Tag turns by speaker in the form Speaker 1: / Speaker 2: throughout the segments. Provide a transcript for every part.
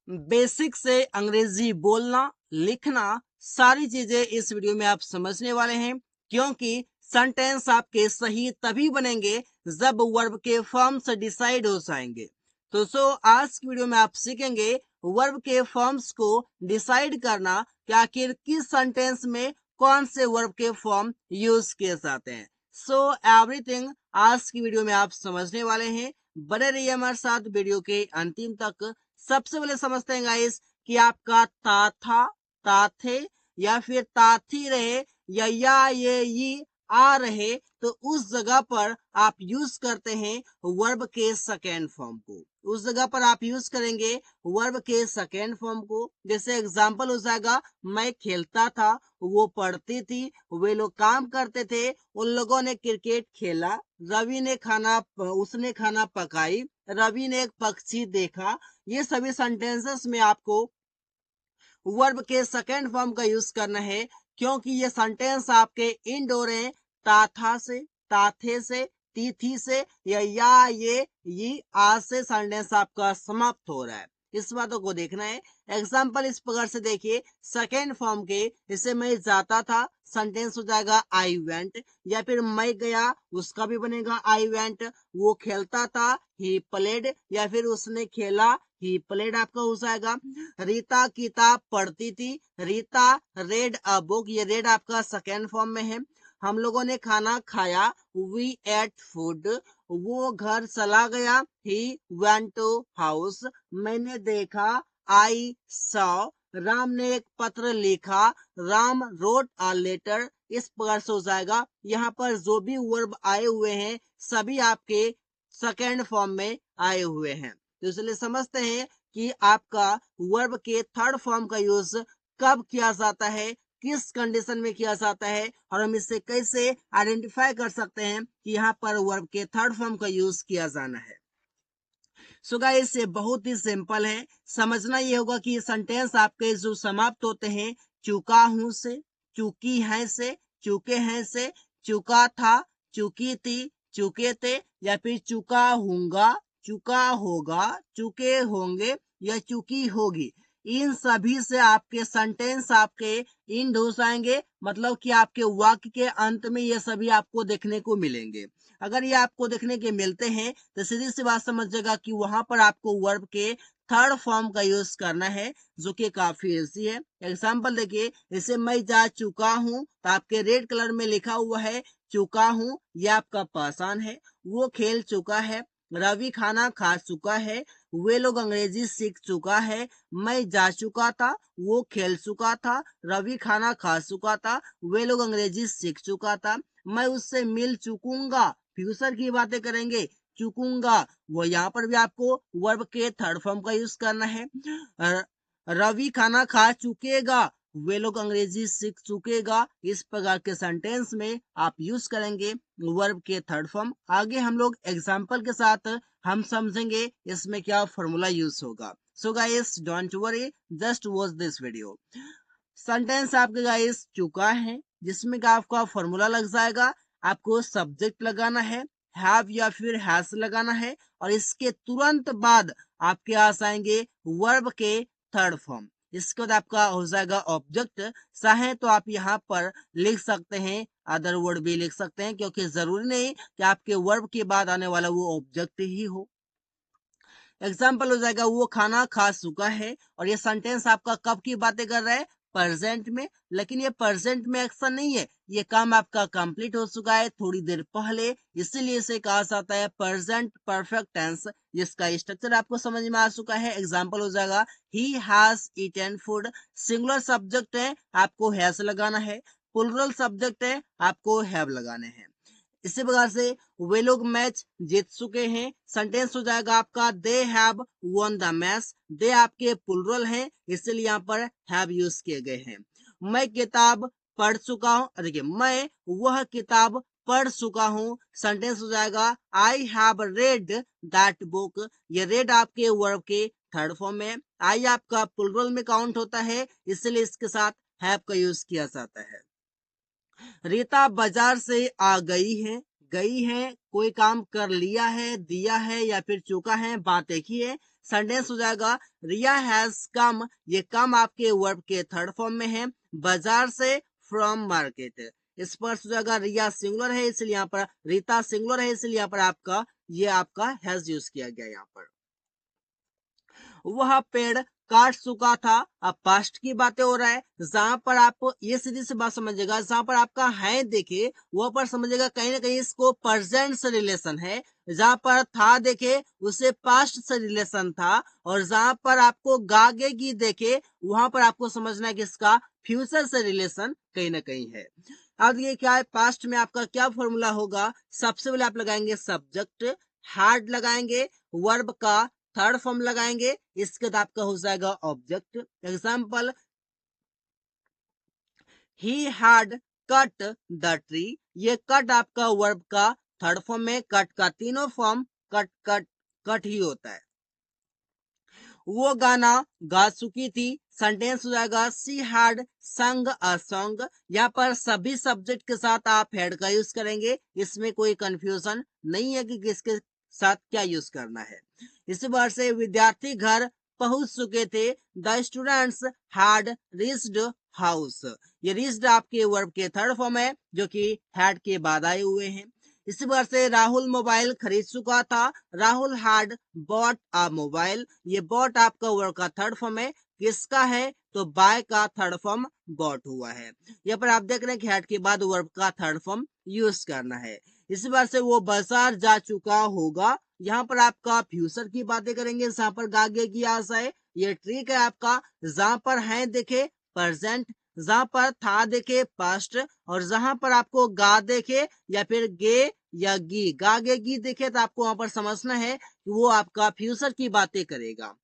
Speaker 1: Basic से अंग्रेजी बोलना, लिखना, सारी चीजें इस वीडियो में आप समझने वाले हैं, क्योंकि सेंटेंस आपके सही तभी बनेंगे जब वर्ब के फॉर्म्स डिसाइड हो जाएंगे। तो आज की वीडियो में आप सीखेंगे वर्ब के फॉर्म्स को डिसाइड करना कि आखिर किस सेंटेंस में कौन से वर्ब के फॉर्म यूज किए जाते हैं। एवरीथिंग आज की वीडियो में आप समझने वाले हैं। बने रहिए हमारे साथ वीडियो के अंतिम तक। सबसे पहले समझते हैं गाइस कि आपका ता था, ता थे या फिर ताथी रहे या ये आ रहे, तो उस जगह पर आप यूज करते हैं वर्ब के सेकेंड फॉर्म को। उस जगह पर आप यूज करेंगे वर्ब के सेकेंड फॉर्म को। जैसे एग्जांपल हो जाएगा, मैं खेलता था, वो पढ़ती थी, वे लोग काम करते थे, उन लोगों ने क्रिकेट खेला, रवि ने उसने खाना पकाई, रवि ने एक पक्षी देखा। ये सभी सेंटेंसेस में आपको वर्ब के सेकेंड फॉर्म का यूज करना है, क्योंकि ये सेंटेंस आपके इंड हो रहे हैं ताथा से, ताथे से, तीथी से या ये आज से सेंटेंस आपका समाप्त हो रहा है। इस बातों को देखना है। एग्जाम्पल इस प्रकार से देखिए, सेकेंड फॉर्म के, जैसे मैं जाता था, सेंटेंस हो जाएगा आई वेंट, या फिर मैं गया, उसका भी बनेगा आई वेंट। वो खेलता था, ही प्लेड, या फिर उसने खेला, ही प्लेड आपका हो जाएगा। रीता किताब पढ़ती थी, रीता रेड अ बुक, ये रेड आपका सेकेंड फॉर्म में है। हम लोगों ने खाना खाया, वी एट फूड। वो घर चला गया, ही वेंट टू हाउस। मैंने देखा, आई सॉ। राम ने एक पत्र लिखा, राम रोट अ लेटर। इस प्रकार से हो जाएगा। यहाँ पर जो भी वर्ब आए हुए हैं सभी आपके सेकेंड फॉर्म में आए हुए हैं। तो इसलिए समझते हैं कि आपका वर्ब के थर्ड फॉर्म का यूज कब किया जाता है, किस कंडीशन में किया जाता है, और हम इससे कैसे आइडेंटिफाई कर सकते हैं कि यहाँ पर वर्ब के थर्ड फॉर्म का यूज किया जाना है। सो गाइस, ये बहुत ही सिंपल है। समझना ये होगा कि ये सेंटेंस आपके जो समाप्त होते हैं चुका हूं से, चुकी है से, चुके हैं से, चुका था, चुकी थी, चुके थे, या फिर चुका हूंगा, चुका होगा, चुके होंगे, या चुकी होगी। इन सभी से आपके सेंटेंस आपके इंड हो जाएंगे, मतलब कि आपके वाक्य के अंत में ये सभी आपको देखने को मिलेंगे। अगर ये आपको देखने के मिलते हैं तो सीधी सी बात समझिएगा कि वहां पर आपको वर्ब के थर्ड फॉर्म का यूज करना है, जो कि काफी इजी है। एग्जाम्पल देखिए, जैसे मैं जा चुका हूं, तो आपके रेड कलर में लिखा हुआ है चुका हूं, ये आपका पासान है। वो खेल चुका है, रवि खाना खा चुका है, वे लोग अंग्रेजी सीख चुका है, मैं जा चुका था, वो खेल चुका था, रवि खाना खा चुका था, वे लोग अंग्रेजी सीख चुका था, मैं उससे मिल चुकूंगा, फ्यूचर की बातें करेंगे, चुकूंगा। वो यहाँ पर भी आपको वर्ब के थर्ड फॉर्म का यूज करना है। रवि खाना खा चुकेगा, वे लोग अंग्रेजी सीख चुकेगा। इस प्रकार के सेंटेंस में आप यूज करेंगे वर्ब के थर्ड फॉर्म। आगे हम लोग एग्जाम्पल के साथ हम समझेंगे इसमें क्या फॉर्मूला यूज होगा। So guys, don't worry, just watch this video. Sentence आपके गाइस चुका है, जिसमें का आपका फॉर्मूला लग जाएगा। आपको सब्जेक्ट लगाना है, हैव या फिर हैज लगाना है, और इसके तुरंत बाद आपके आ जाएंगे वर्ब के थर्ड फॉर्म। इसके बाद आपका हो जाएगा ऑब्जेक्ट। चाहे तो आप यहाँ पर लिख सकते हैं, अदर वर्ड भी लिख सकते हैं, क्योंकि जरूरी नहीं कि आपके वर्ब के बाद आने वाला वो ऑब्जेक्ट ही हो। एग्जाम्पल हो जाएगा, वो खाना खा चुका है, और ये सेंटेंस आपका कब की बातें कर रहा है, प्रेजेंट में। लेकिन ये प्रेजेंट में एक्शन नहीं है, ये काम आपका कंप्लीट हो चुका है थोड़ी देर पहले, इसीलिए इसे कहा जाता है प्रेजेंट परफेक्ट टेंस, जिसका स्ट्रक्चर आपको समझ में आ चुका है। एग्जाम्पल हो जाएगा, he has eaten food. Singular subject है, आपको हैज लगाना है। प्लुरल सब्जेक्ट है, आपको हैव लगाने हैं। इसी प्रकार से वे लोग मैच जीत चुके हैं, सेंटेंस हो जाएगा आपका they have won the match. They आपके प्लुरल हैं, इसलिए यहाँ पर हैव यूज किए गए हैं। मैं किताब पढ़ चुका हूं, देखिए मैं वह किताब पढ़ चुका हूं, सेंटेंस हो जाएगा I have read that book. ये रेड आपके वर्ब के थर्ड फॉर्म में। आई आपका प्लुरल में काउंट होता है, इसलिए इसके साथ हैव का यूज किया जाता है। रीता बाजार से आ गई है, कोई काम कर लिया है, दिया है, या फिर चुका है, बात एक ही है। सेंटेंस हो जाएगा रिया हैज कम, ये कम आपके वर्ब के थर्ड फॉर्म में है, बाजार से, फ्रॉम मार्केट। इस पर हो जाएगा रिया सिंगुलर है इसलिए यहाँ पर, रीता सिंगुलर है इसलिए यहाँ पर आपका ये आपका हैज यूज किया गया यहाँ पर। वह पेड़ काट चुका था, अब पास्ट की बातें हो रहा है। जहां पर आप ये सीधी सी बात समझिएगा, जहां पर आपका है देखे वहां पर समझिएगा कहीं ना कहीं इसको प्रेजेंट से रिलेशन है, जहां पर था देखे उसे पास्ट से रिलेशन था, और जहां पर आपको गागेगी देखे वहां पर आपको समझना है कि इसका फ्यूचर से रिलेशन कहीं ना कहीं है। अब ये क्या है, पास्ट में आपका क्या फॉर्मूला होगा, सबसे पहले आप लगाएंगे सब्जेक्ट, हार्ड लगाएंगे, वर्ब का थर्ड फॉर्म लगाएंगे, इसके बाद आपका हो जाएगा object. Example, he had cut the tree, ये कट आपका वर्ब का थर्ड फॉर्म में, कट का तीनों फॉर्म कट कट कट ही होता है। वो गाना गा चुकी थी, सेंटेंस हो जाएगा सी हैड संग अ सॉन्ग। यहाँ पर सभी सब्जेक्ट के साथ आप हैड का यूज करेंगे, इसमें कोई कंफ्यूजन नहीं है कि किसके साथ क्या यूज करना है। इसी बार से विद्यार्थी घर पहुंच चुके थे, the students had reached house, ये रीच्ड आपके वर्ब के थर्ड फॉर्म है जो कि हैड के बाद आए हुए हैं। इसी बार से राहुल मोबाइल खरीद चुका था, Rahul had bought a mobile, ये बॉट आपका वर्ब का थर्ड फॉर्म है, किसका है तो बाय का थर्ड फॉर्म बॉट हुआ है। यहाँ पर आप देख रहे हैं कि हैड के बाद वर्ब का थर्ड फॉर्म यूज करना है। इसी बार से वो बाजार जा चुका होगा, यहाँ पर आपका फ्यूचर की बातें करेंगे, जहां पर गागे की आशा है, ये ट्रिक है आपका, जहां पर है देखे प्रेजेंट, जहां पर था देखे पास्ट, और जहां पर आपको गा देखे या फिर गे या गी गागे गी देखे तो आपको वहां पर समझना है कि वो आपका फ्यूचर की बातें करेगा।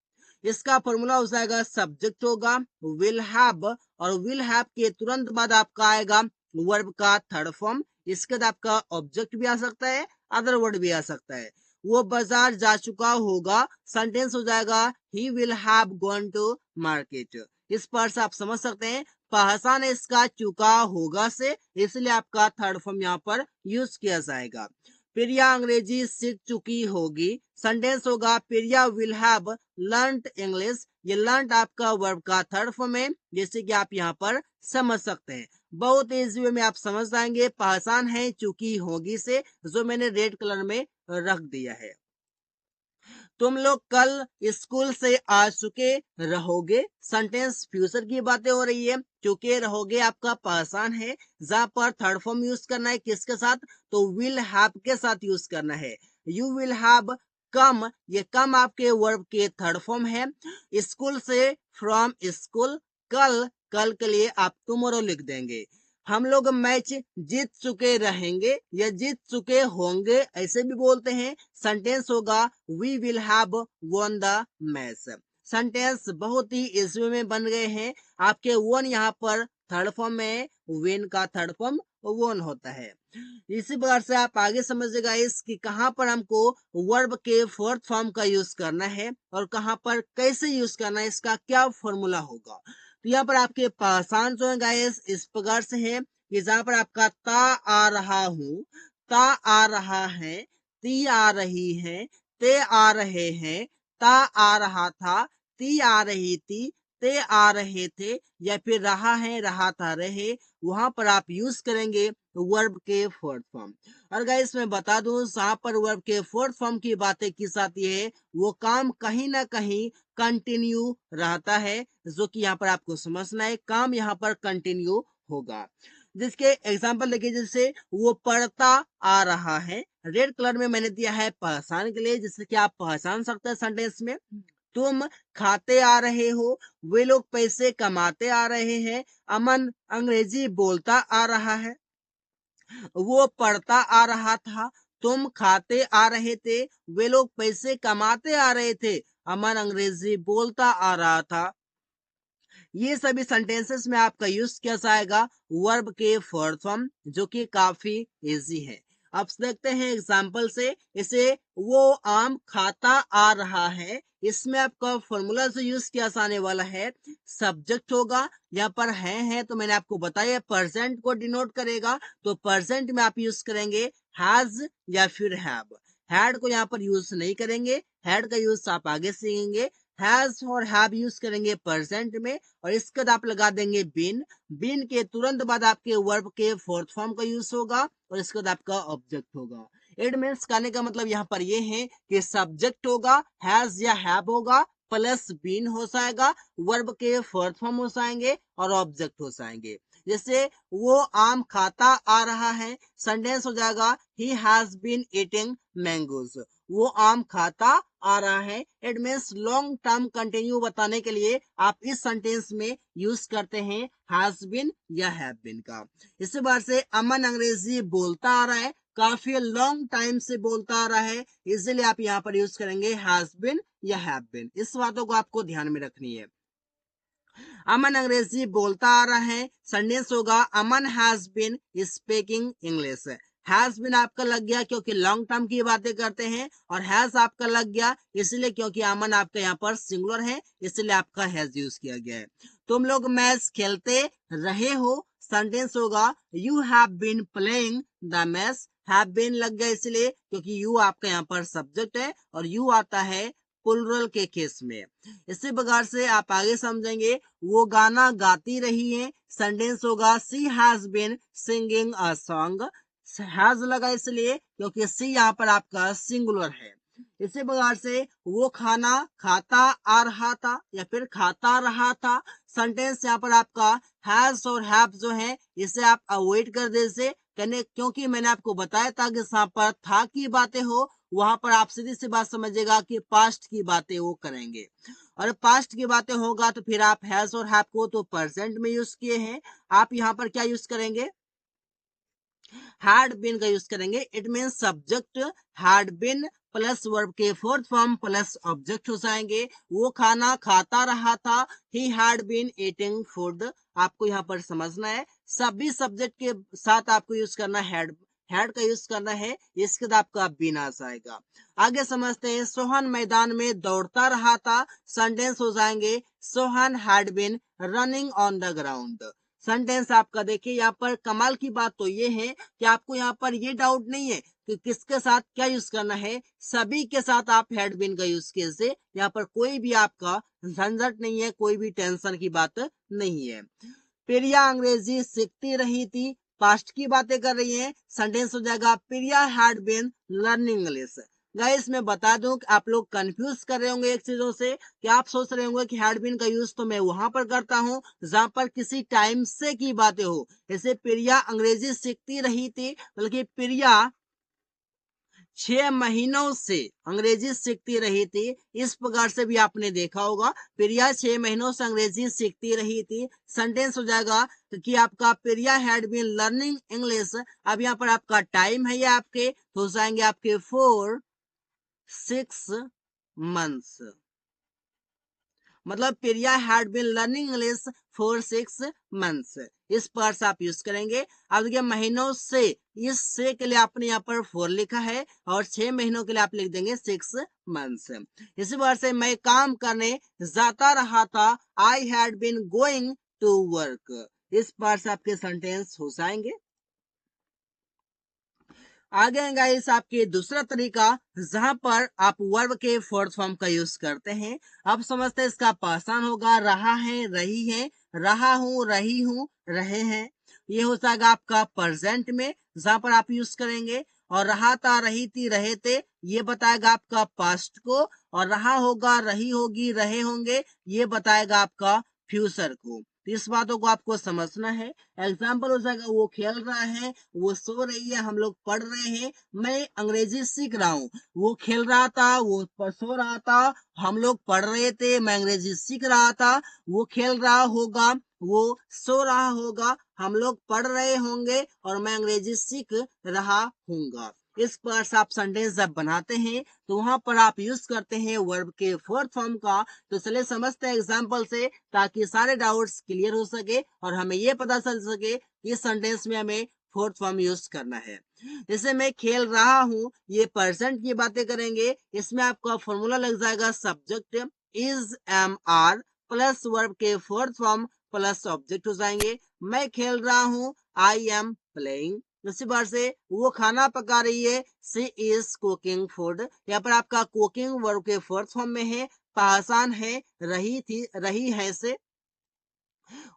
Speaker 1: इसका फॉर्मूला हो जाएगा सब्जेक्ट होगा विल हैव, और विल हैव के तुरंत बाद आपका आएगा वर्ब का थर्ड फॉर्म, इसके बाद आपका ऑब्जेक्ट भी आ सकता है, अदर वर्ड भी आ सकता है। वो बाजार जा चुका होगा, सेंटेंस हो जाएगा he will have gone to market. इस पर से आप समझ सकते हैं पहचान इसका चुका होगा से, इसलिए आपका थर्ड फॉर्म यहाँ पर यूज किया जाएगा। प्रिया अंग्रेजी सीख चुकी होगी, सेंटेंस होगा प्रिया विल हैव लर्नड इंग्लिश, ये लर्न आपका वर्ब का थर्ड फॉर्म है, जैसे कि आप यहाँ पर समझ सकते हैं। बहुत इजी वे में आप समझ जाएंगे, पहचान है चुकी होगी से, जो मैंने रेड कलर में रख दिया है। तुम लोग कल स्कूल से आ चुके रहोगे, सेंटेंस फ्यूचर की बातें हो रही है, चुके रहोगे आपका पहचान है, जहां पर थर्ड फॉर्म यूज करना है किसके साथ तो विल हैव के साथ यूज करना है। यू विल हैव कम, ये कम आपके वर्ब के थर्ड फॉर्म है, स्कूल से, फ्रॉम स्कूल, कल, कल के लिए आप टुमारो लिख देंगे। हम लोग मैच जीत चुके रहेंगे या जीत चुके होंगे ऐसे भी बोलते हैं, सेंटेंस होगा we will have won the match. Sentence बहुत ही इजी में बन गए हैं, आपके वॉन यहाँ पर थर्ड फॉर्म में, विन का थर्ड फॉर्म वॉन होता है। इसी प्रकार से आप आगे समझिएगा इस कि कहां पर हमको वर्ब के फोर्थ फॉर्म का यूज करना है और कहां पर कैसे यूज करना है, इसका क्या फॉर्मूला होगा। तो यहाँ पर आपके पहचान जो है गाइस इस प्रकार से है कि जहां पर आपका ता आ रहा हूं, ता आ रहा है, ती आ रही है, ते आ रहे हैं, ता आ रहा था, ती आ रही थी, ते आ रहे थे, या फिर रहा है, रहा था, रहे, वहां पर आप यूज करेंगे वर्ब के फोर्थ फॉर्म। और गाइस मैं बता दूं जहां पर वर्ब के फोर्थ फॉर्म की बातें की जाती है वो काम कहीं ना कहीं कंटिन्यू रहता है, जो कि यहाँ पर आपको समझना है, काम यहाँ पर कंटिन्यू होगा। जिसके एग्जाम्पल देखिए, जैसे वो पढ़ता आ रहा है, रेड कलर में मैंने दिया है पहचान के लिए, जिससे कि आप पहचान सकते हैं सेंटेंस में। तुम खाते आ रहे हो, वे लोग पैसे कमाते आ रहे हैं, अमन अंग्रेजी बोलता आ रहा है, वो पढ़ता आ रहा था, तुम खाते आ रहे थे, वे लोग पैसे कमाते आ रहे थे, अमन अंग्रेजी बोलता आ रहा था। ये सभी सेंटेंसेस में आपका यूज किया जाएगा वर्ब के फोर्थ फॉर्म, जो कि काफी इजी है। अब देखते हैं एग्जाम्पल से, इसे वो आम खाता आ रहा है, इसमें आपका फॉर्मूला जो यूज किया जाने वाला है सब्जेक्ट होगा, यहाँ पर है तो मैंने आपको बताया प्रेजेंट को डिनोट करेगा, तो प्रेजेंट में आप यूज करेंगे हैज या फिर हैव। हैड को यहाँ पर यूज नहीं करेंगे, हैड का यूज आप आगे सीखेंगे। हैज और हैव यूज करेंगे प्रेजेंट में, और इसके बाद आप लगा देंगे बीन। बीन के तुरंत बाद आपके वर्ब के फोर्थ फॉर्म का यूज होगा, और इसके बाद आपका ऑब्जेक्ट होगा। इट मीन्स कहने का मतलब यहाँ पर ये है कि सब्जेक्ट होगा, हैज या हैव होगा, प्लस बीन हो जाएगा, वर्ब के फोर्थ फॉर्म हो जाएंगे, और ऑब्जेक्ट हो जाएंगे। जैसे वो आम खाता आ रहा है, सेंटेंस हो जाएगा he has been eating mangoes. वो आम खाता आ रहा है। It means long term continue बताने के लिए आप इस सेंटेंस में यूज करते हैं हैज बीन या हैव बीन का। इसी बार से अमन अंग्रेजी बोलता आ रहा है, काफी लॉन्ग टाइम से बोलता आ रहा है, इसलिए आप यहाँ पर यूज करेंगे हैज बीन या हैव बीन। इस बातों को आपको ध्यान में रखनी है। अमन अंग्रेजी बोलता आ रहा है, सेंटेंस होगा Aman has been speaking English. Has been आपका लग गया क्योंकि लॉन्ग टर्म की बातें करते हैं, और हैज आपका लग गया इसलिए क्योंकि अमन आपका यहाँ पर सिंगुलर है, इसलिए आपका हैज यूज किया गया है। तुम लोग मैच खेलते रहे हो, सेंटेंस होगा you have been playing the match. Have been लग गया इसलिए क्योंकि यू आपका यहाँ पर सब्जेक्ट है, और यू आता है प्लुरल के केस में। इसी प्रकार से आप आगे समझेंगे वो गाना गाती रही है, सेंटेंस होगा she has been singing a song. Has लगा इसलिए क्योंकि सी यहाँ पर आपका सिंगुलर है। इसी प्रकार से वो खाना खाता आ रहा था या फिर खाता रहा था, सेंटेंस यहाँ पर आपका हैज और हैव जो है इसे आप अवॉइड कर दीजिए, क्योंकि मैंने आपको बताया था कि यहाँ पर था की बातें हो, वहां पर आप सीधी सी बात समझिएगा कि पास्ट की बातें वो करेंगे, और पास्ट की बातें होगा तो फिर आप हैज और हैव को तो प्रेजेंट में यूज किए हैं, आप यहाँ पर क्या यूज करेंगे, हैड बीन का यूज करेंगे। It mean subject had been plus verb के फोर्थ फॉर्म प्लस ऑब्जेक्ट हो जाएंगे। वो खाना खाता रहा था, he had been eating food. आपको यहाँ पर समझना है सभी सब्जेक्ट के साथ आपको यूज करना हैड, हैड का यूज करना है, इसके बाद आपका बीन आ जाएगा। आगे समझते हैं सोहन मैदान में दौड़ता रहा था, सेंटेंस हो जाएंगे Sohan had been running on the ground. Sentence आपका देखिए यहाँ पर कमाल की बात तो ये है कि आपको यहाँ पर ये डाउट नहीं है कि किसके साथ क्या यूज करना है, सभी के साथ आप हैड बीन का यूज कीजिए, यहाँ पर कोई भी आपका झंझट नहीं है, कोई भी टेंशन की बात नहीं है। प्रिया अंग्रेजी सीखती रही थी, पास्ट की बातें कर रही है, सेंटेंस हो जाएगा Priya had been learning English. Guys मैं बता दूं कि आप लोग कंफ्यूज कर रहे होंगे एक चीजों से, कि आप सोच रहे होंगे कि हैड बीन का यूज तो मैं वहां पर करता हूं जहां पर किसी टाइम से की बातें हो, जैसे प्रिया अंग्रेजी सीखती रही थी, बल्कि प्रिया 6 महीनों से अंग्रेजी सीखती रही थी। इस प्रकार से भी आपने देखा होगा प्रिया 6 महीनों से अंग्रेजी सीखती रही थी, सेंटेंस हो जाएगा कि आपका प्रिया हैड बीन लर्निंग इंग्लिश। अब यहाँ पर आपका टाइम है ये आपके, तो हो जाएंगे आपके 4-6 मंथ्स। मतलब Priya had been learning English for 6 months, इस पर से आप यूज करेंगे। अब देखिए महीनों से, इस से के लिए आपने यहाँ पर 4 लिखा है, और 6 महीनों के लिए आप लिख देंगे 6 मंथ्स। इसी बार से मैं काम करने जाता रहा था, I had been going to work. इस पर से आपके सेंटेंस हो जाएंगे। आगे है गाइस आपके दूसरा तरीका जहां पर आप वर्ब के फोर्थ फॉर्म का यूज करते हैं। अब समझते हैं इसका पासान होगा रहा है, रही है, रहा हूं, रही हूं, रहे हैं। ये हो जाएगा आपका प्रेजेंट में जहां पर आप यूज करेंगे, और रहा था, रही थी, रहे थे, ये बताएगा आपका पास्ट को, और रहा होगा, रही होगी, रहे होंगे, ये बताएगा आपका फ्यूचर को। तो इस बातों को आपको समझना है। एग्जाम्पल हो जाएगा वो खेल रहा है, वो सो रही है, हम लोग पढ़ रहे हैं, मैं अंग्रेजी सीख रहा हूँ। वो खेल रहा था, वो सो रहा था, हम लोग पढ़ रहे थे, मैं अंग्रेजी सीख रहा था। वो खेल रहा होगा, वो सो रहा होगा, हम लोग पढ़ रहे होंगे, और मैं अंग्रेजी सीख रहा हूँगा। इस पर से आप सेंटेंस जब बनाते हैं तो वहां पर आप यूज करते हैं वर्ब के फोर्थ फॉर्म का। तो चलिए समझते हैं एग्जाम्पल से, ताकि सारे डाउट्स क्लियर हो सके और हमें ये पता चल सके कि इस सेंटेंस में हमें फोर्थ फॉर्म यूज करना है। जैसे मैं खेल रहा हूं, ये परसेंट की बातें करेंगे, इसमें आपका फॉर्मूला लग जाएगा subject is am are plus verb के फोर्थ फॉर्म प्लस ऑब्जेक्ट हो जाएंगे। मैं खेल रहा हूं, आई एम प्लेइंग। इसी बार से वो खाना पका रही है, शी इज कुकिंग फूड। यहाँ पर आपका कुकिंग वर्ब के फोर्थ फॉर्म में है, पासान है, रही है से।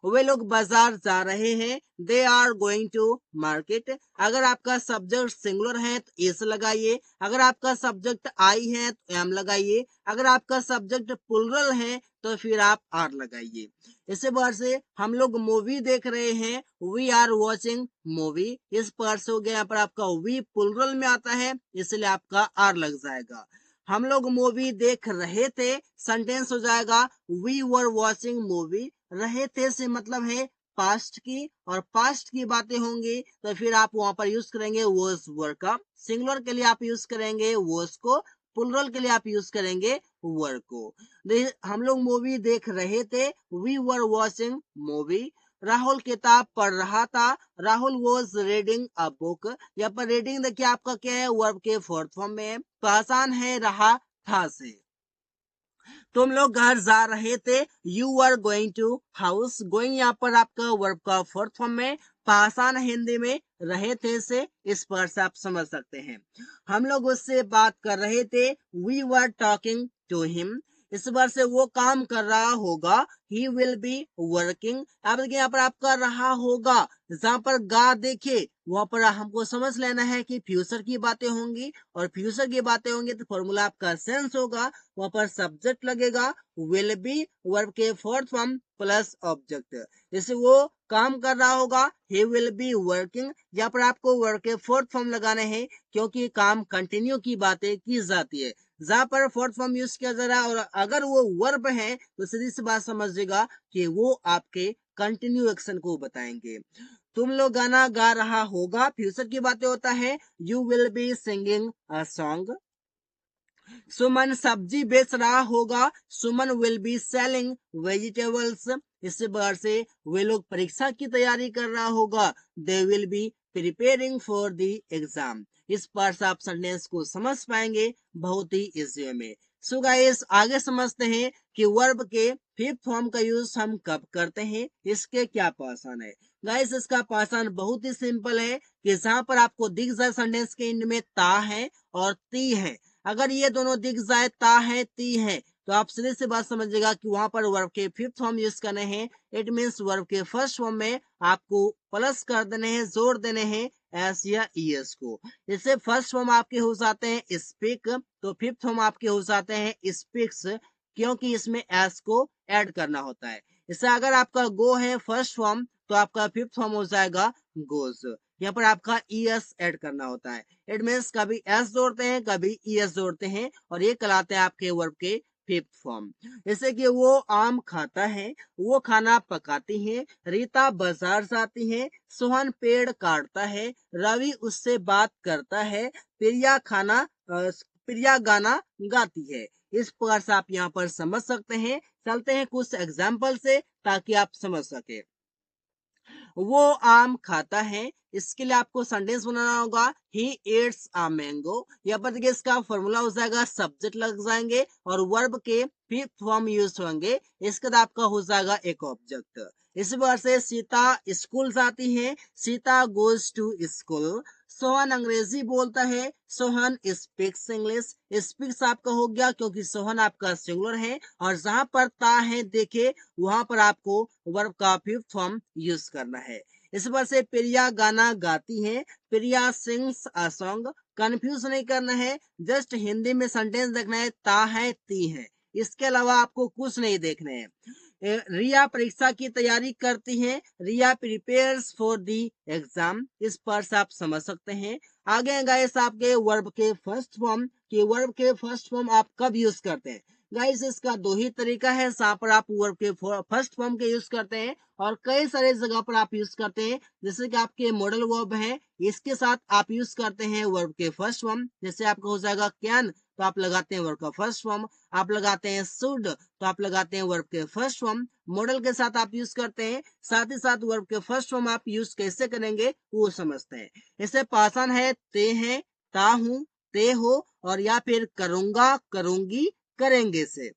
Speaker 1: वे लोग बाजार जा रहे हैं, they are going to market. अगर आपका सब्जेक्ट सिंगुलर है तो इस लगाइए, अगर आपका सब्जेक्ट आई है तो एम लगाइए, अगर आपका सब्जेक्ट प्लुरल है तो फिर आप आर लगाइए। इसी बार से हम लोग मूवी देख रहे हैं, वी आर वॉचिंग मूवी। इस पर से हो गया, यहाँ पर आपका वी प्लुरल में आता है इसलिए आपका आर लग जाएगा। हम लोग मूवी देख रहे थे, सेंटेंस हो जाएगा वी वर वॉचिंग मूवी। रहे थे से मतलब है पास्ट की, और पास्ट की बातें होंगी तो फिर आप वहां पर यूज करेंगे वॉज वर का। सिंगुलर के लिए आप यूज करेंगे वॉज को, प्लुरल के लिए आप यूज करेंगे वर को। हम लोग मूवी देख रहे थे, we were watching movie. Rahul किताब पढ़ रहा था, Rahul was reading a book. यहाँ पर रीडिंग देखिए आपका क्या है, वर्ब के फोर्थ फॉर्म में है, तो आसान है रहा था से। तुम लोग घर जा रहे थे, you are going to house. Going यहाँ पर आपका वर्ब का फोर्थ फॉर्म में, पासान हिंदी में रहे थे से। इस पर से आप समझ सकते हैं। हम लोग उससे बात कर रहे थे, we were talking to him. इस बार से वो काम कर रहा होगा, ही विल बी वर्किंग। अब देखिए यहाँ पर आपका रहा होगा, जहां पर गा देखे वहां पर हमको समझ लेना है कि फ्यूचर की बातें होंगी, और फ्यूचर की बातें होंगी तो फॉर्मूला आपका सेंस होगा, वहां पर सब्जेक्ट लगेगा, विल बी वर्ब के फोर्थ फॉर्म प्लस ऑब्जेक्ट। जैसे वो काम कर रहा होगा, ही विल बी वर्किंग। यहाँ पर आपको वर्ब के फोर्थ फॉर्म लगाने हैं क्योंकि काम कंटिन्यू की बातें की जाती है, जहां पर फोर्थ फॉर्म यूज किया जा रहा है। और अगर वो वर्ब है तो सीधी सी बात समझिएगा कि वो आपके कंटिन्यू एक्शन को बताएंगे। तुम लोग गाना गा रहा होगा, फ्यूचर की बातें होता है, you will be singing a song. Suman सब्जी बेच रहा होगा, Suman will be selling vegetables. इसी बार से वे लोग परीक्षा की तैयारी कर रहा होगा, they will be preparing for the exam. इस बार से आप सेंटेंस को समझ पाएंगे बहुत ही इजी में। सो गाइस आगे समझते हैं कि वर्ब के फिफ्थ फॉर्म का यूज हम कब करते हैं, इसके क्या पहचान है। गाइस इसका पहचान बहुत ही सिंपल है कि जहां पर आपको दिख जाए सेंटेंस के एंड में ता है और ती है, अगर ये दोनों दिख जाए, ता है ती है, तो आप सीधे से बात समझिएगा कि वहां पर वर्ब के फिफ्थ फॉर्म यूज करने हैं। इट मींस वर्ब के फर्स्ट फॉर्म में आपको प्लस कर देने हैं, जोड़ देने हैं एस या ईएस को। जैसे फर्स्ट फॉर्म आपके हो जाते हैं स्पीक, तो फिफ्थ फॉर्म आपके हो जाते हैं स्पीक्स, क्योंकि इसमें एस को ऐड करना होता है। इससे अगर आपका गो है फर्स्ट फॉर्म तो आपका फिफ्थ फॉर्म हो जाएगा गोज। यहाँ पर आपका ईएस ऐड करना होता है। इट मीन्स कभी एस जोड़ते हैं, कभी ईएस जोड़ते हैं, और ये कहलाते हैं आपके वर्ब के फिफ्थ फॉर्म। जैसे कि वो आम खाता है, वो खाना पकाती है, रीता बाजार जाती है, सोहन पेड़ काटता है, रवि उससे बात करता है, प्रिया गाना गाती है। इस प्रकार से आप यहाँ पर समझ सकते हैं। चलते हैं कुछ एग्जाम्पल से ताकि आप समझ सके। वो आम खाता है, इसके लिए आपको सेंटेंस बनाना होगा, ही ईट्स अ मैंगो। यहाँ पर देखिए इसका फॉर्मूला हो जाएगा, सब्जेक्ट लग जाएंगे और वर्ब के फिफ्थ फॉर्म यूज होंगे। इसके बाद आपका हो जाएगा एक ऑब्जेक्ट। इस बार से सीता स्कूल जाती है, Sita goes to school. Sohan अंग्रेजी बोलता है, सोहन स्पीक्स इंग्लिश। स्पीक्स आपका हो गया क्योंकि सोहन आपका सिंगुलर है, और जहां पर ता है देखे वहां पर आपको वर्ब का फिफ्थ फॉर्म यूज करना है। इस बार से प्रिया गाना गाती है, प्रिया सिंग्स अ सॉन्ग। कंफ्यूज नहीं करना है, जस्ट हिंदी में सेंटेंस देखना है, ता है ती है, इसके अलावा आपको कुछ नहीं देखना है। रिया परीक्षा की तैयारी करती है, रिया प्रिपेयर्स फॉर दी एग्जाम। इस पर से आप समझ सकते हैं। आगे गाइस आपके वर्ब के फर्स्ट फॉर्म, कि वर्ब के फर्स्ट फॉर्म आप कब यूज करते हैं। गाइस इसका दो ही तरीका है, जहां पर आप वर्ब के फर्स्ट फॉर्म के यूज करते हैं, और कई सारे जगह पर आप यूज करते हैं। जैसे कि आपके मॉडल वर्ब है, इसके साथ आप यूज करते हैं वर्ब के फर्स्ट फॉर्म। जैसे आपका हो जाएगा कैन, तो आप लगाते हैं वर्ब का फर्स्ट फॉर्म। आप लगाते हैं शुड, तो आप लगाते हैं वर्ब के फर्स्ट फॉर्म। मॉडल के साथ आप यूज करते हैं, साथ ही साथ वर्ब के फर्स्ट फॉर्म आप यूज कैसे करेंगे वो समझते हैं। इसे पासान है, ते हैं, ता हूं, ते हो, और या फिर करूंगा, करूंगी, करेंगे से।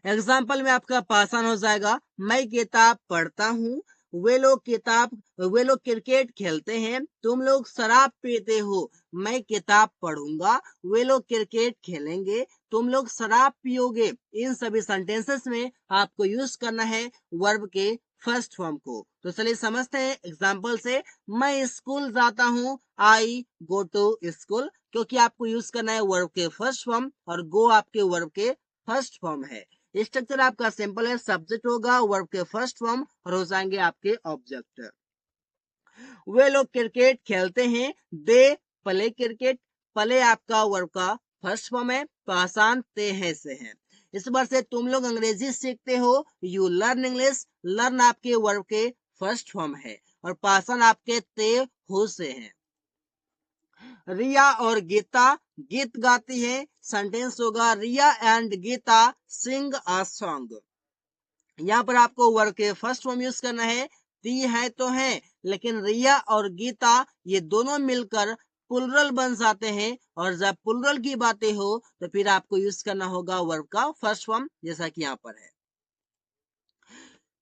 Speaker 1: एग्जाम्पल में आपका पासान हो जाएगा, मैं किताब पढ़ता हूँ, वे लोग क्रिकेट खेलते हैं, तुम लोग शराब पीते हो, मैं किताब पढ़ूंगा, वे लोग क्रिकेट खेलेंगे, तुम लोग शराब पियोगे। इन सभी सेंटेंसेस में आपको यूज करना है वर्ब के फर्स्ट फॉर्म को। तो चलिए समझते हैं एग्जाम्पल से। मैं स्कूल जाता हूँ, आई गो टू स्कूल, क्योंकि आपको यूज करना है वर्ब के फर्स्ट फॉर्म और गो आपके वर्ब के फर्स्ट फॉर्म है। स्ट्रक्चर आपका सिंपल है, सब्जेक्ट होगा वर्ब के फर्स्ट फॉर्म और हो जाएंगे आपके ऑब्जेक्ट। वे लोग क्रिकेट खेलते हैं, दे प्ले क्रिकेट, प्ले आपका वर्ब का फर्स्ट फॉर्म है, तो आसान ते है से है। इस बार से तुम लोग अंग्रेजी सीखते हो, यू लर्न इंग्लिश, लर्न आपके वर्ब के फर्स्ट फॉर्म है और पासन आपके ते हो से है। रिया और गीता गीत गाती है, सेंटेंस होगा Riya and Geeta sing a song. यहाँ पर आपको वर्ब के फर्स्ट फॉर्म यूज करना है, ती है तो है, लेकिन रिया और गीता ये दोनों मिलकर प्लुरल बन जाते हैं और जब प्लुरल की बातें हो तो फिर आपको यूज करना होगा वर्ब का फर्स्ट फॉर्म, जैसा कि यहाँ पर है।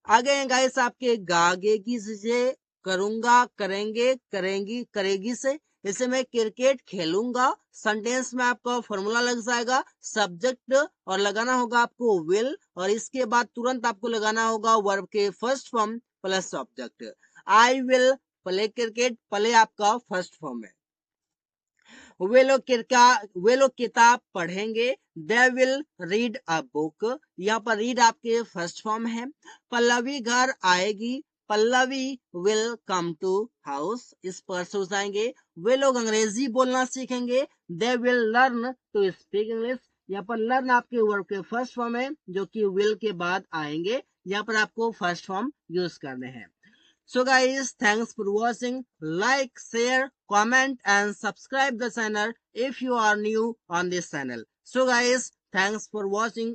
Speaker 1: आगे हैं गाइस आपके गागेगी से, करूंगा, करेंगे, करेंगी, करेगी से। जैसे मैं क्रिकेट खेलूंगा, सेंटेंस में आपका फॉर्मूला लग जाएगा, सब्जेक्ट और लगाना होगा आपको विल और इसके बाद तुरंत आपको लगाना होगा वर्ब के first form plus object. I will play cricket, play आपका फर्स्ट फॉर्म है। वे लोग किताब पढ़ेंगे, they will read a book, यहाँ पर रीड आपके फर्स्ट फॉर्म है। पल्लवी घर आएगी, Pallavi will come to house, इस पर से हो जाएंगे। वे लोग अंग्रेजी बोलना सीखेंगे, they will learn to speak English, यहाँ पर लर्न आपके वर्ब के फर्स्ट फॉर्म है जो कि विल के बाद आएंगे, यहाँ पर आपको फर्स्ट फॉर्म यूज करने हैं। So guys, thanks for watching. Like, share, comment and subscribe the channel if you are new on this channel. So guys, thanks for watching.